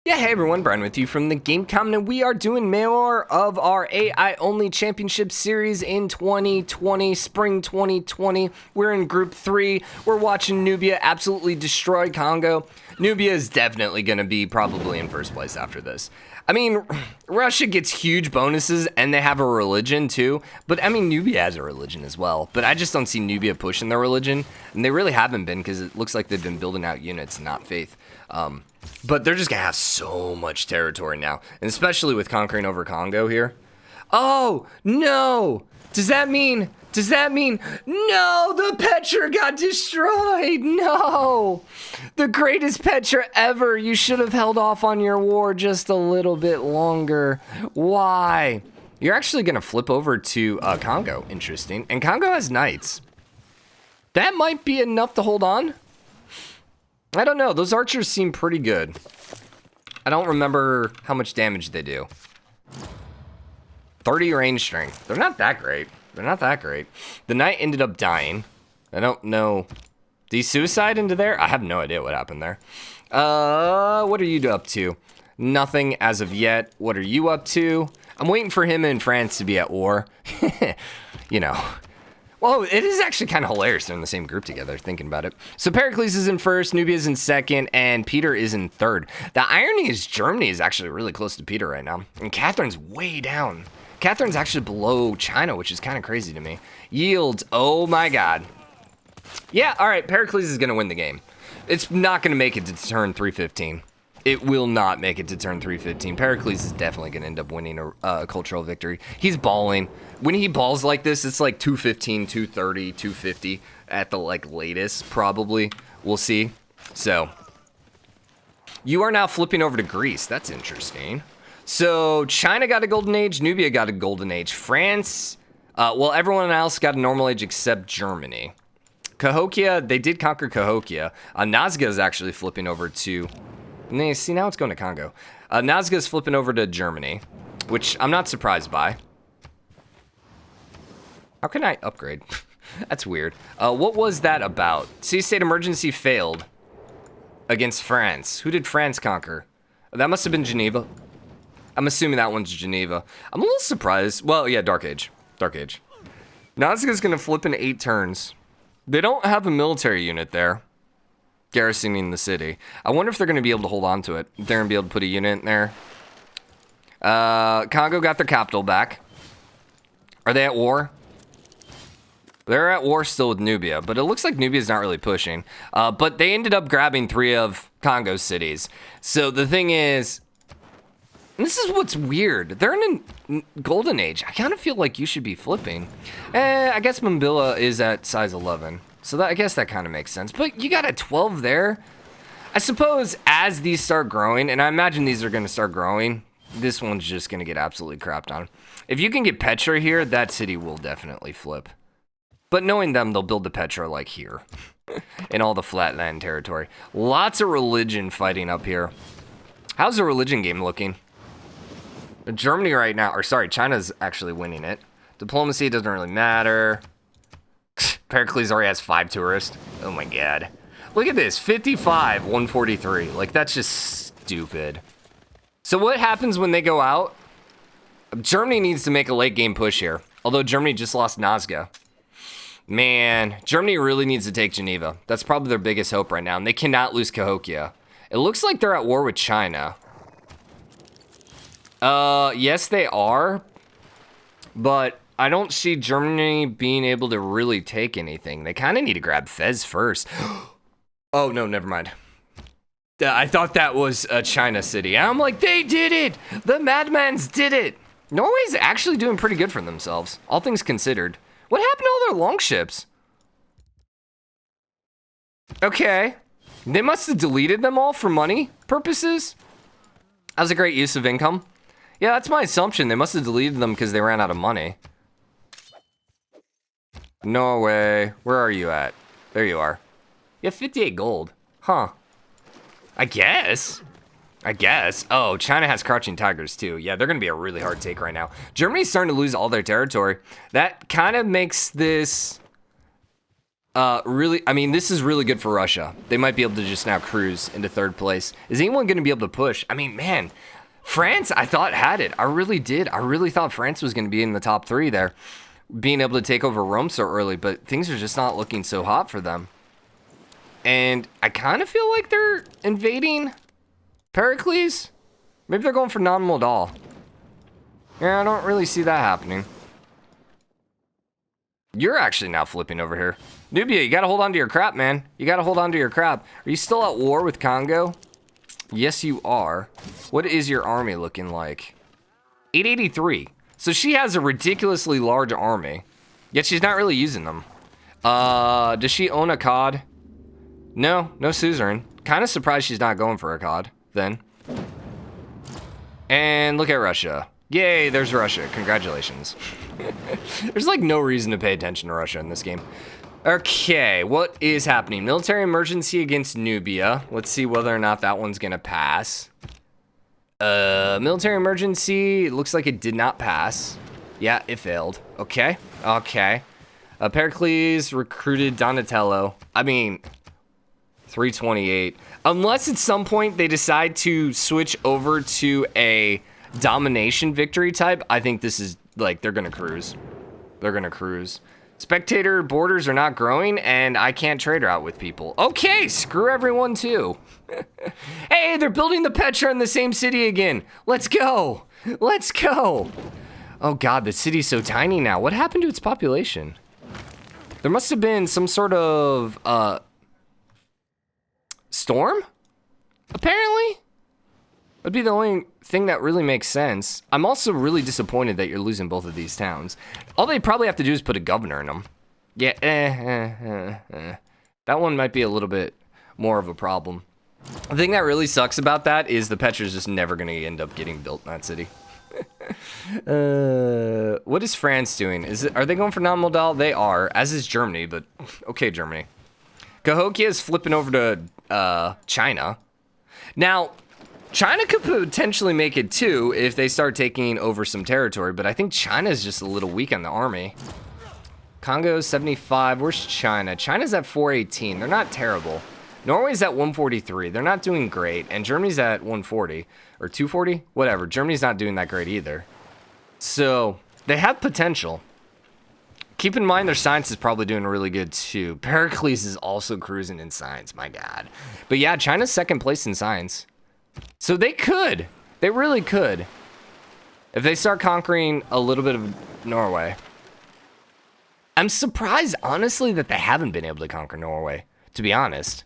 Yeah, hey everyone, Brian with you from TheGameCommon, and we are doing more of our AI-only championship series in 2020, spring 2020. We're in Group 3. We're watching Nubia absolutely destroy Congo. Nubia is definitely going to be probably in first place after this. I mean, Russia gets huge bonuses, and they have a religion too. But, I mean, Nubia has a religion as well. But I just don't see Nubia pushing their religion. And they really haven't been, because it looks like they've been building out units, not faith. But they're just going to have so much territory now. And especially with conquering over Congo here. Oh, no! Does that mean, no, the Petra got destroyed, no! The greatest Petra ever, you should have held off on your war just a little bit longer. Why? You're actually gonna flip over to Congo, interesting. And Congo has knights. That might be enough to hold on. I don't know, those archers seem pretty good. I don't remember how much damage they do. 30 range strength, they're not that great. They're not that great. The knight ended up dying. I don't know. Did he suicide into there? I have no idea what happened there. What are you up to? Nothing as of yet. What are you up to? I'm waiting for him and France to be at war. You know. Well, it is actually kind of hilarious they're in the same group together, thinking about it. So Pericles is in first, Nubia is in second, and Peter is in third. The irony is Germany is actually really close to Peter right now, and Catherine's way down. Catherine's actually below China, which is kind of crazy to me. Yields, oh my god. Yeah, all right, Pericles is going to win the game. It's not going to make it to turn 315. It will not make it to turn 315. Pericles is definitely going to end up winning a cultural victory. He's balling. When he balls like this, it's like 215, 230, 250 at the like latest, probably. We'll see. So, you are now flipping over to Greece. That's interesting. So, China got a golden age, Nubia got a golden age. France, well, everyone else got a normal age except Germany. Cahokia, they did conquer Cahokia. Nazca is actually flipping over to, see, now it's going to Congo. Nazca is flipping over to Germany, which I'm not surprised by. How can I upgrade? That's weird. What was that about? Sea state emergency failed against France. Who did France conquer? That must have been Geneva. I'm assuming that one's Geneva. I'm a little surprised. Well, yeah, Dark Age. Dark Age. Nazca's going to flip in 8 turns. They don't have a military unit there garrisoning the city. I wonder if they're going to be able to hold on to it. If they're going to be able to put a unit in there. Congo got their capital back. Are they at war? They're at war still with Nubia, but it looks like Nubia's not really pushing. But they ended up grabbing 3 of Congo's cities. So the thing is, this is what's weird. They're in a golden age. I kind of feel like you should be flipping. I guess Mambilla is at size 11. So that, I guess that kind of makes sense. But you got a 12 there. I suppose as these start growing, and I imagine these are going to start growing, this one's just going to get absolutely crapped on. If you can get Petra here, that city will definitely flip. But knowing them, they'll build the Petra like here. In all the flatland territory. Lots of religion fighting up here. How's the religion game looking? Germany right now, or sorry, China's actually winning it. Diplomacy doesn't really matter. Pericles already has 5 tourists. Oh my god. Look at this, 55, 143. Like, that's just stupid. So what happens when they go out? Germany needs to make a late game push here. Although Germany just lost Nazca. Man, Germany really needs to take Geneva. That's probably their biggest hope right now. And they cannot lose Cahokia. It looks like they're at war with China. Yes, they are. But I don't see Germany being able to really take anything. They kind of need to grab Fez first. Oh, no, never mind. I thought that was a China city. I'm like, they did it! The madmans did it! Norway's actually doing pretty good for themselves, all things considered. What happened to all their longships? Okay. They must have deleted them all for money purposes. That was a great use of income. Yeah, that's my assumption. They must have deleted them because they ran out of money. Norway, where are you at? There you are. You have 58 gold. Huh. I guess. Oh, China has crouching tigers too. Yeah, they're going to be a really hard take right now. Germany's starting to lose all their territory. That kind of makes this Really, I mean, this is really good for Russia. They might be able to just now cruise into third place. Is anyone going to be able to push? I mean, man, France, I thought had it. I really did. I really thought France was going to be in the top 3 there, being able to take over Rome so early, but things are just not looking so hot for them. And I kind of feel like they're invading Pericles. Maybe they're going for non-Moldal. Yeah, I don't really see that happening. You're actually now flipping over here. Nubia, you gotta hold on to your crap, man. You gotta hold on to your crap. Are you still at war with Kongo? Yes, you are. What is your army looking like? 883. So she has a ridiculously large army, yet she's not really using them. Does she own a COD? No suzerain. Kind of surprised she's not going for a COD, then. And look at Russia. Yay, there's Russia. Congratulations. There's like no reason to pay attention to Russia in this game. Okay, what is happening? Military emergency against Nubia. Let's see whether or not that one's gonna pass. Military emergency. It looks like it did not pass. Yeah, it failed. Okay. Pericles recruited Donatello. I mean, 328. Unless at some point they decide to switch over to a domination victory type, I think this is like they're gonna cruise. Spectator borders are not growing, and I can't trade route with people. Okay, screw everyone too. Hey, they're building the Petra in the same city again. Let's go. Oh God, the city's so tiny now. What happened to its population? There must have been some sort of storm, apparently. That'd be the only thing that really makes sense. I'm also really disappointed that you're losing both of these towns. All they probably have to do is put a governor in them. Yeah, that one might be a little bit more of a problem. The thing that really sucks about that is the Petra's just never going to end up getting built in that city. What is France doing? Are they going for non-Moldal? They are, as is Germany, but okay, Germany. Cahokia is flipping over to China. Now, China could potentially make it too if they start taking over some territory, but I think China's just a little weak on the army. Kongo 75. Where's China? China's at 418. They're not terrible. Norway's at 143. They're not doing great. And Germany's at 140 or 240, whatever. Germany's not doing that great either. So they have potential. Keep in mind their science is probably doing really good too. Pericles is also cruising in science, my God. But yeah, China's second place in science. So they really could, if they start conquering a little bit of Norway. I'm surprised, honestly, that they haven't been able to conquer Norway, to be honest.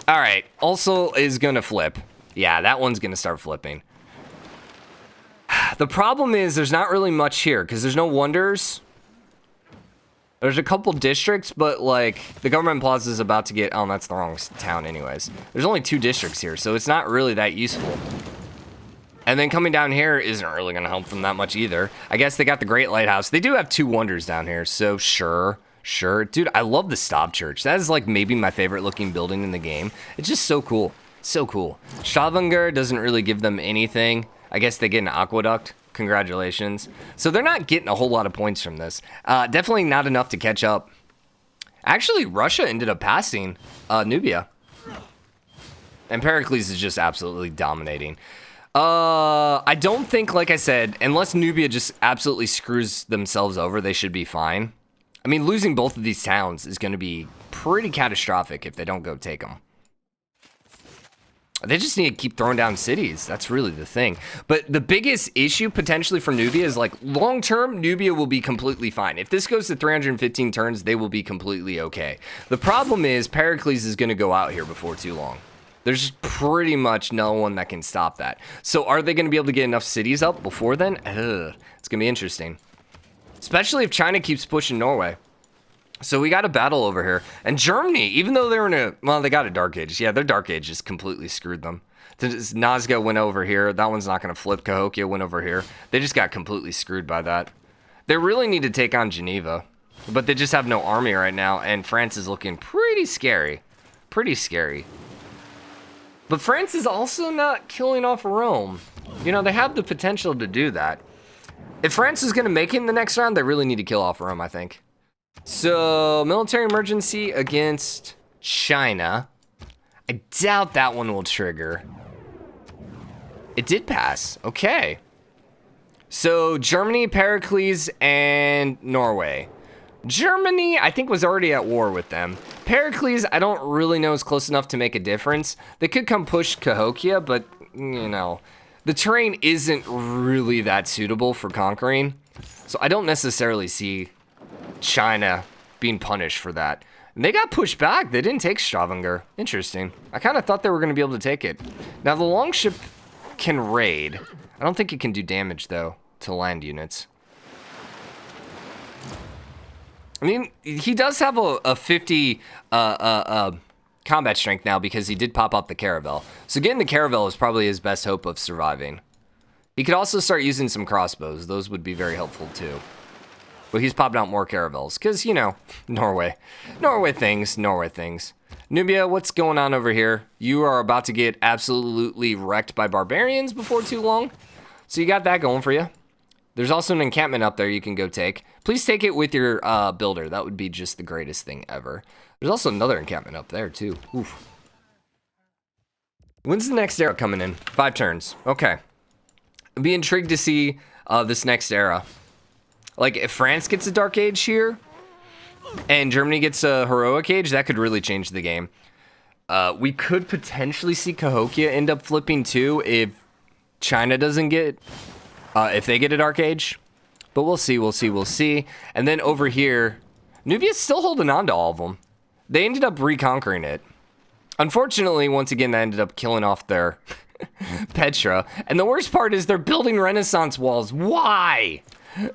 All right, also is gonna flip. Yeah, that one's gonna start flipping. The problem is there's not really much here because there's no wonders. There's a couple districts, but like the government plaza is about to get, oh, that's the wrong town anyways. There's only 2 districts here, so it's not really that useful. And then coming down here isn't really going to help them that much either. I guess they got the Great Lighthouse. They do have 2 wonders down here, so sure. Dude, I love the Stav Church. That is like maybe my favorite looking building in the game. It's just so cool. Stavanger doesn't really give them anything. I guess they get an aqueduct. Congratulations. So they're not getting a whole lot of points from this. Definitely not enough to catch up. Actually, Russia ended up passing Nubia. And Pericles is just absolutely dominating. I don't think, like I said, unless Nubia just absolutely screws themselves over, they should be fine. I mean, losing both of these towns is going to be pretty catastrophic if they don't go take them. They just need to keep throwing down cities. That's really the thing. But the biggest issue potentially for Nubia is like long term, Nubia will be completely fine. If this goes to 315 turns, they will be completely okay. The problem is Pericles is going to go out here before too long. There's pretty much no one that can stop that. So are they going to be able to get enough cities up before then? It's going to be interesting. Especially if China keeps pushing Norway. So we got a battle over here. And Germany, even though they're in a... Well, they got a Dark Age. Yeah, their Dark Age just completely screwed them. Nazca went over here. That one's not going to flip. Cahokia went over here. They just got completely screwed by that. They really need to take on Geneva. But they just have no army right now. And France is looking pretty scary. But France is also not killing off Rome. You know, they have the potential to do that. If France is going to make it in the next round, they really need to kill off Rome, I think. So, military emergency against China. I doubt that one will trigger. It did pass. Okay. So, Germany, Pericles, and Norway. Germany, I think, was already at war with them. Pericles, I don't really know is close enough to make a difference. They could come push Cahokia, but, you know, the terrain isn't really that suitable for conquering. So I don't necessarily see China being punished for that. And they got pushed back. They didn't take Stavanger. Interesting. I kind of thought they were going to be able to take it. Now, the longship can raid. I don't think it can do damage, though, to land units. I mean, he does have a 50 combat strength now because he did pop up the caravel. So getting the caravel is probably his best hope of surviving. He could also start using some crossbows. Those would be very helpful too. But he's popping out more caravels because, you know, Norway. Norway things. Nubia, what's going on over here? You are about to get absolutely wrecked by barbarians before too long. So you got that going for you. There's also an encampment up there you can go take. Please take it with your builder. That would be just the greatest thing ever. There's also another encampment up there, too. Oof. When's the next era coming in? 5 turns. Okay. I'd be intrigued to see this next era. Like, if France gets a Dark Age here, and Germany gets a Heroic Age, that could really change the game. We could potentially see Cahokia end up flipping, too, if China doesn't get... if they get a Dark Age. But we'll see. And then over here, Nubia's still holding on to all of them. They ended up reconquering it. Unfortunately, once again, that ended up killing off their Petra. And the worst part is they're building Renaissance walls. Why?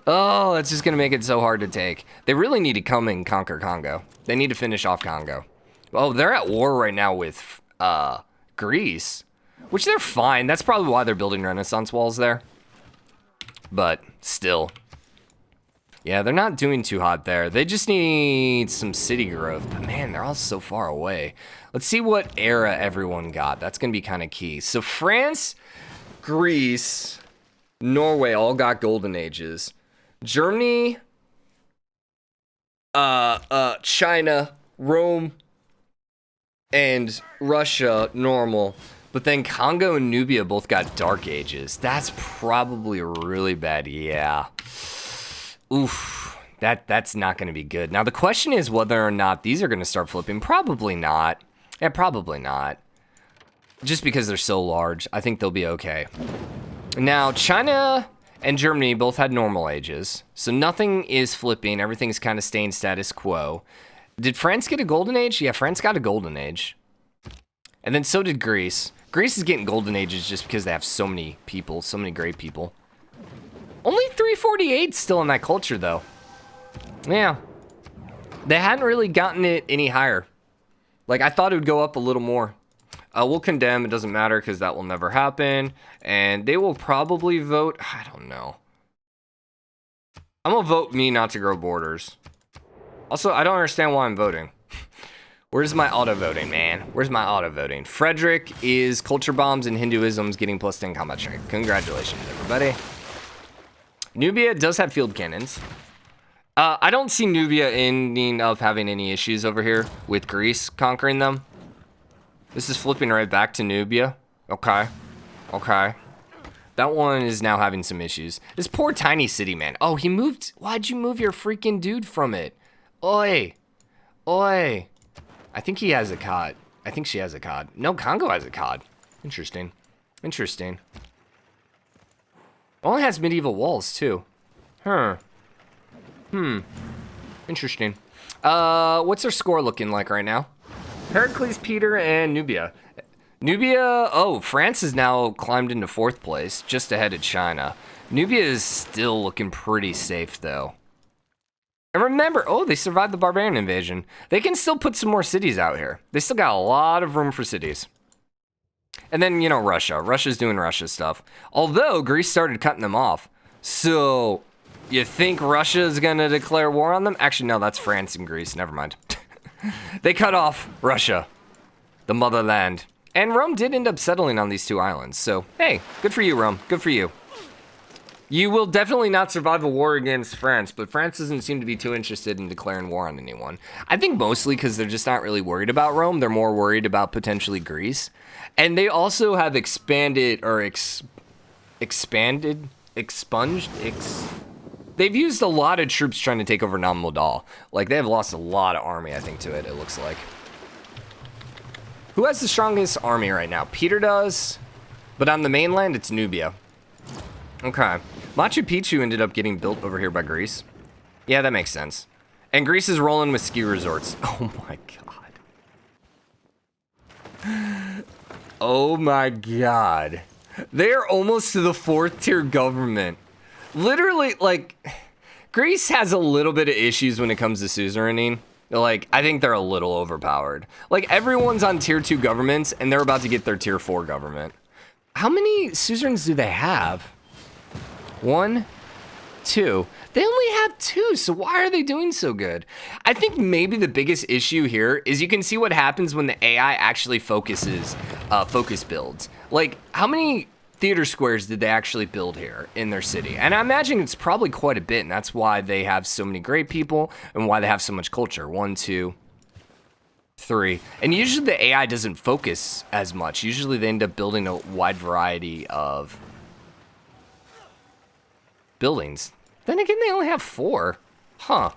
Oh, that's just going to make it so hard to take. They really need to come and conquer Congo. They need to finish off Congo. Oh, they're at war right now with Greece, which they're fine. That's probably why they're building Renaissance walls there. But still. Yeah, they're not doing too hot there. They just need some city growth. But man, they're all so far away. Let's see what era everyone got. That's going to be kind of key. So France, Greece, Norway all got golden ages. Germany, China, Rome, and Russia, normal. But then Congo and Nubia both got dark ages. That's probably really bad. Yeah. Oof. That's not going to be good. Now, the question is whether or not these are going to start flipping. Probably not. Yeah, probably not. Just because they're so large, I think they'll be okay. Now, China and Germany both had normal ages. So nothing is flipping. Everything's kind of staying status quo. Did France get a golden age? Yeah, France got a golden age. And then so did Greece. Greece is getting golden ages just because they have so many people, so many great people. Only 348 still in that culture, though. Yeah. They hadn't really gotten it any higher. Like, I thought it would go up a little more. We'll condemn. It doesn't matter because that will never happen. And they will probably vote. I don't know. I'm going to vote me not to grow borders. Also, I don't understand why I'm voting. Where's my auto voting, man? Where's my auto voting? Frederick is culture bombs and Hinduism's getting plus 10 combat strength. Congratulations, everybody. Nubia does have field cannons. I don't see Nubia ending up having any issues over here with Greece conquering them. This is flipping right back to Nubia. Okay. Okay. That one is now having some issues. This poor tiny city, man. Oh, he moved. Why'd you move your freaking dude from it? Oi. Oi. I think he has a cod. I think she has a cod. No, Congo has a cod. Interesting. Interesting. Only has medieval walls, too. Huh. Interesting. What's their score looking like right now? Pericles, Peter, and Nubia. Nubia, oh, France has now climbed into 4th place, just ahead of China. Nubia is still looking pretty safe, though. And remember, oh, they survived the barbarian invasion. They can still put some more cities out here. They still got a lot of room for cities. And then, you know, Russia. Russia's doing Russia stuff. Although, Greece started cutting them off. So, you think Russia's going to declare war on them? Actually, no, that's France and Greece. Never mind. They cut off Russia, the motherland. And Rome did end up settling on these 2 islands. So, hey, good for you, Rome. Good for you. You will definitely not survive a war against France, but France doesn't seem to be too interested in declaring war on anyone. I think mostly because they're just not really worried about Rome. They're more worried about potentially Greece. And they also have expanded, or they've used a lot of troops trying to take over Namodal. Like, they have lost a lot of army, I think, to it looks like. Who has the strongest army right now? Peter does, but on the mainland, it's Nubia. Okay. Machu Picchu ended up getting built over here by Greece. Yeah, that makes sense. And Greece is rolling with ski resorts. Oh my god. Oh my god. They're almost to the 4th tier government. Literally, like, Greece has a little bit of issues when it comes to suzerainty. Like, I think they're a little overpowered. Like, everyone's on tier 2 governments, and they're about to get their tier 4 government. How many suzerains do they have? 1, 2. They only have 2, so why are they doing so good? I think maybe the biggest issue here is you can see what happens when the AI actually focus builds. Like, how many theater squares did they actually build here in their city? And I imagine it's probably quite a bit, and that's why they have so many great people and why they have so much culture. 1, 2, 3. And usually the AI doesn't focus as much. Usually they end up building a wide variety of buildings. Then again, they only have 4. Huh.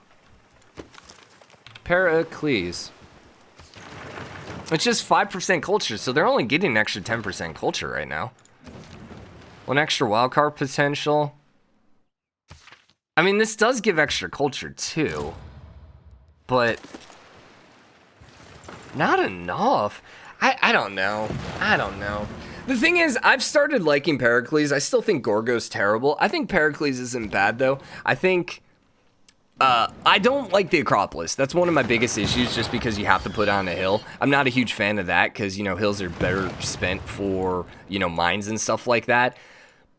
Pericles. It's just 5% culture, so they're only getting an extra 10% culture right now. 1 extra wildcard potential. I mean, this does give extra culture too, but not enough. I don't know. I don't know. The thing is, I've started liking Pericles. I still think Gorgo's terrible. I think Pericles isn't bad, though. I think... I don't like the Acropolis. That's one of my biggest issues, just because you have to put on a hill. I'm not a huge fan of that, because, you know, hills are better spent for, you know, mines and stuff like that.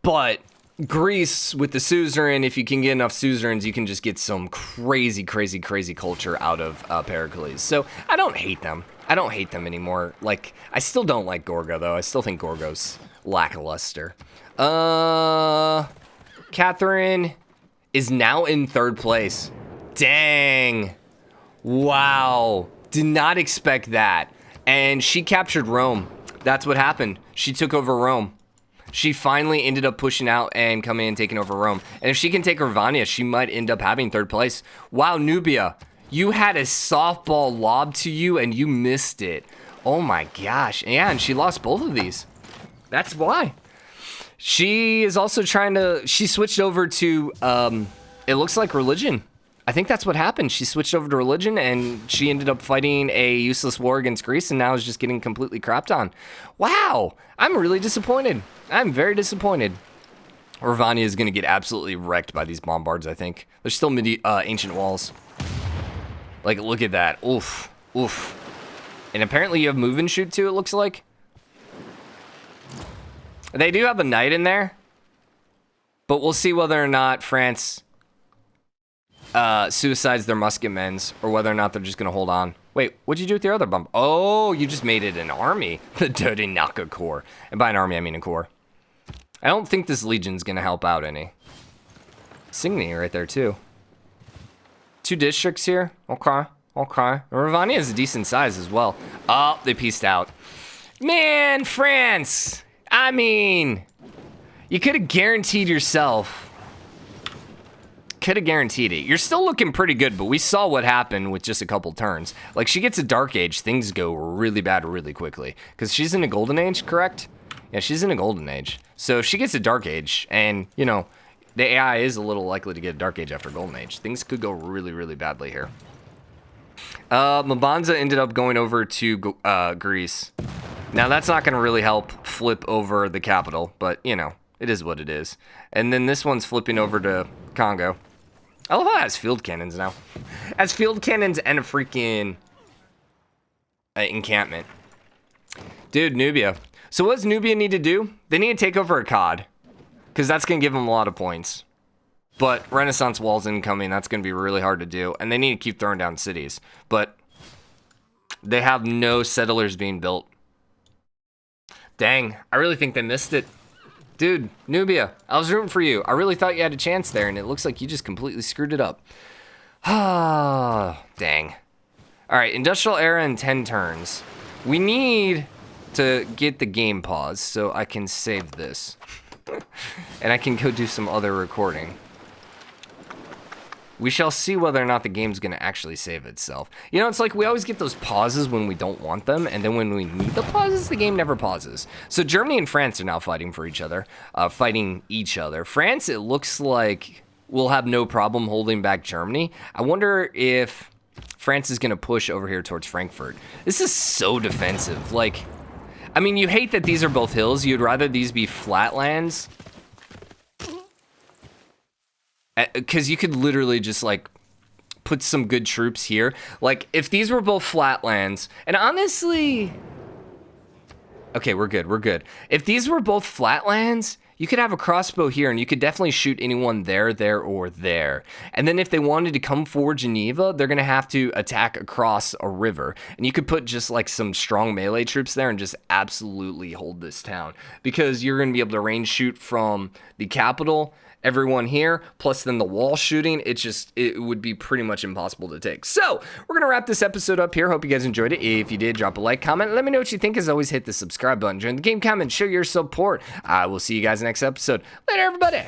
But Greece, with the suzerain, if you can get enough suzerains, you can just get some crazy, crazy, crazy culture out of Pericles. So I don't hate them. I don't hate them anymore. Like, I still don't like Gorgo, though. I still think Gorgo's lackluster. Catherine is now in 3rd place. Dang. Wow. Did not expect that. And she captured Rome. That's what happened. She took over Rome. She finally ended up pushing out and coming and taking over Rome. And if she can take Ravania, she might end up having 3rd place. Wow, Nubia. You had a softball lob to you and you missed it. Oh my gosh. Yeah, and she lost both of these. That's why. She is also trying to... She switched over to, it looks like religion. I think that's what happened. She switched over to religion, and she ended up fighting a useless war against Greece, and now is just getting completely crapped on. Wow. I'm really disappointed. I'm very disappointed. Ravania is going to get absolutely wrecked by these bombards, I think. There's still ancient walls. Like, look at that. Oof. Oof. And apparently you have move and shoot, too, it looks like. They do have a knight in there, but we'll see whether or not France suicides their musketmen, or whether or not they're just going to hold on. Wait, what'd you do with your other bomb? Oh, you just made it an army. The Dirty Naka Corps. And by an army, I mean a corps. I don't think this legion's going to help out any. Signy right there, too. 2 districts here. Okay, okay. Ravania is a decent size as well. Oh, they pieced out. Man, France! I mean, you could have guaranteed yourself. Could have guaranteed it. You're still looking pretty good, but we saw what happened with just a couple turns. Like, she gets a Dark Age, things go really bad really quickly. Because she's in a Golden Age, correct? Yeah, she's in a Golden Age. So if she gets a Dark Age, and, you know, the AI is a little likely to get a Dark Age after Golden Age, things could go really, really badly here. Mabanza ended up going over to Greece. Now, that's not going to really help flip over the capital, but, you know, it is what it is. And then this one's flipping over to Kongo. I love how it has field cannons now. It has field cannons and a freaking encampment. Dude, Nubia. So what does Nubia need to do? They need to take over Akkad, because that's going to give them a lot of points. But Renaissance Wall's incoming. That's going to be really hard to do. And they need to keep throwing down cities. But they have no settlers being built. Dang, I really think they missed it. Dude, Nubia, I was rooting for you. I really thought you had a chance there, and it looks like you just completely screwed it up. Ah, dang. All right, industrial era in 10 turns. We need to get the game paused so I can save this. And I can go do some other recording. We shall see whether or not the game's going to actually save itself. You know, it's like we always get those pauses when we don't want them, and then when we need the pauses, the game never pauses. So Germany and France are now fighting for each other, France, it looks like, will have no problem holding back Germany. I wonder if France is going to push over here towards Frankfurt. This is so defensive. Like, I mean, you hate that these are both hills. You'd rather these be flatlands. Because you could literally just, like, put some good troops here. Like, if these were both flatlands, and honestly... Okay, we're good. If these were both flatlands, you could have a crossbow here, and you could definitely shoot anyone there, or there. And then if they wanted to come for Geneva, they're going to have to attack across a river. And you could put just, like, some strong melee troops there and just absolutely hold this town. Because you're going to be able to range shoot from the capital, everyone here, plus then the wall shooting. It would be pretty much impossible to take. So we're gonna wrap this episode up here. Hope you guys enjoyed it. If you did, drop a like, comment, let me know what you think. As always, hit the subscribe button, join the game comment, show your support. I will see you guys next episode. Later, everybody.